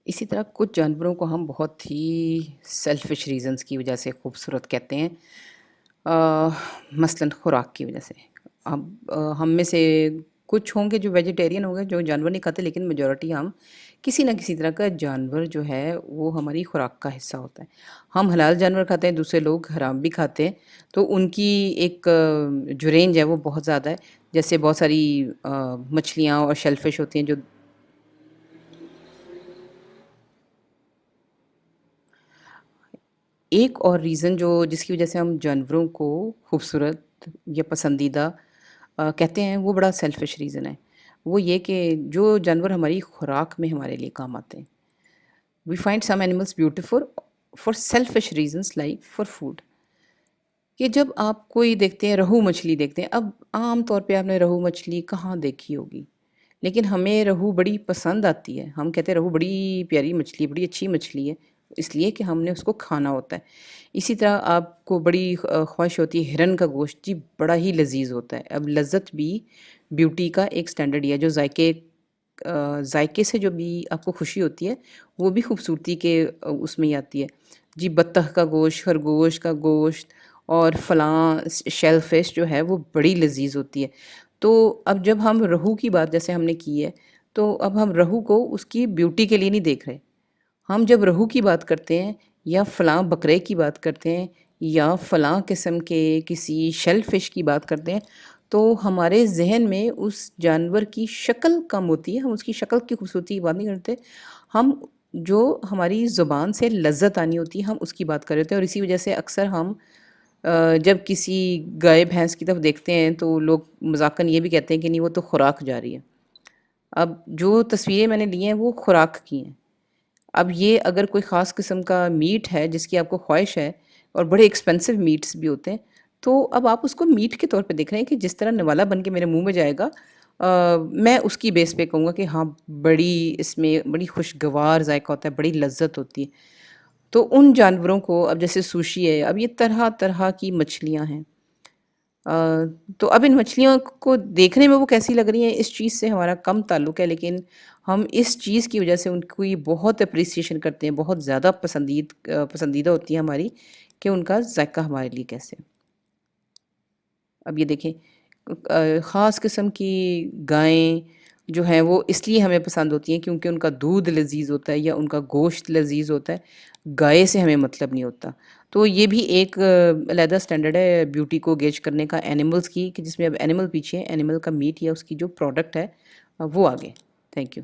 اسی طرح کچھ جانوروں کو ہم بہت ہی سیلفش ریزنز کی وجہ سے خوبصورت کہتے ہیں، مثلاً خوراک کی وجہ سے۔ اب ہم میں سے کچھ ہوں گے جو ویجیٹیرین ہوں گے، جو جانور نہیں کھاتے، لیکن میجورٹی ہم کسی نہ کسی طرح کا جانور جو ہے وہ ہماری خوراک کا حصہ ہوتا ہے۔ ہم حلال جانور کھاتے ہیں، دوسرے لوگ حرام بھی کھاتے ہیں، تو ان کی ایک جو رینج ہے وہ بہت زیادہ ہے۔ جیسے بہت ساری مچھلیاں اور شیل فش ہوتی ہیں جو ایک اور ریزن جس کی وجہ سے ہم جانوروں کو خوبصورت یا پسندیدہ کہتے ہیں، وہ بڑا سیلفش ریزن ہے۔ وہ یہ کہ جو جانور ہماری خوراک میں ہمارے لیے کام آتے ہیں، we find some animals beautiful for selfish reasons like for food. کہ جب آپ کوئی دیکھتے ہیں، رہو مچھلی دیکھتے ہیں، اب عام طور پہ آپ نے رہو مچھلی کہاں دیکھی ہوگی، لیکن ہمیں رہو بڑی پسند آتی ہے۔ ہم کہتے ہیں رہو بڑی پیاری مچھلی ہے، بڑی اچھی مچھلی ہے، اس لیے کہ ہم نے اس کو کھانا ہوتا ہے۔ اسی طرح آپ کو بڑی خواہش ہوتی ہے ہرن کا گوشت، جی بڑا ہی لذیذ ہوتا ہے۔ اب لذت بھی بیوٹی کا ایک سٹینڈرڈ ہے، جو ذائقے سے جو بھی آپ کو خوشی ہوتی ہے، وہ بھی خوبصورتی کے اس میں ہی آتی ہے۔ جی بطخ کا گوشت، خرگوش کا گوشت اور فلاں شیل فش جو ہے وہ بڑی لذیذ ہوتی ہے۔ تو اب جب ہم رہو کی بات جیسے ہم نے کی ہے، تو اب ہم رہو کو اس کی بیوٹی کے لیے نہیں دیکھ رہے۔ ہم جب رہو کی بات کرتے ہیں یا فلاں بکرے کی بات کرتے ہیں یا فلاں قسم کے کسی شیل فش کی بات کرتے ہیں، تو ہمارے ذہن میں اس جانور کی شکل کم ہوتی ہے، ہم اس کی شکل کی خوبصورتی کی بات نہیں کرتے، ہم جو ہماری زبان سے لذت آنی ہوتی ہے ہم اس کی بات کر رہے ہوتے ہیں۔ اور اسی وجہ سے اکثر ہم جب کسی گائے بھینس کی طرف دیکھتے ہیں تو لوگ مذاقاً یہ بھی کہتے ہیں کہ نہیں وہ تو خوراک جا رہی ہے۔ اب جو تصویریں میں نے لی ہیں وہ خوراک کی ہیں۔ اب یہ اگر کوئی خاص قسم کا میٹ ہے جس کی آپ کو خواہش ہے، اور بڑے ایکسپینسو میٹس بھی ہوتے ہیں، تو اب آپ اس کو میٹ کے طور پہ دیکھ رہے ہیں کہ جس طرح نوالا بن کے میرے منہ میں جائے گا، میں اس کی بیس پہ کہوں گا کہ ہاں بڑی اس میں بڑی خوشگوار ذائقہ ہوتا ہے، بڑی لذت ہوتی ہے۔ تو ان جانوروں کو اب جیسے سوشی ہے، اب یہ طرح طرح کی مچھلیاں ہیں، تو اب ان مچھلیوں کو دیکھنے میں وہ کیسی لگ رہی ہیں، اس چیز سے ہمارا کم تعلق ہے، لیکن ہم اس چیز کی وجہ سے ان کی بہت اپریسیشن کرتے ہیں، بہت زیادہ پسندیدہ ہوتی ہیں ہماری، کہ ان کا ذائقہ ہمارے لیے کیسے۔ اب یہ دیکھیں خاص قسم کی گائیں جو ہیں وہ اس لیے ہمیں پسند ہوتی ہیں کیونکہ ان کا دودھ لذیذ ہوتا ہے یا ان کا گوشت لذیذ ہوتا ہے، گائے سے ہمیں مطلب نہیں ہوتا۔ تو یہ بھی ایک علیحدہ سٹینڈرڈ ہے بیوٹی کو گیج کرنے کا اینیملز کی، کہ جس میں اب اینیمل پیچھے ہے، اینیمل کا میٹ یا اس کی جو پروڈکٹ ہے وہ آگے۔ Thank you.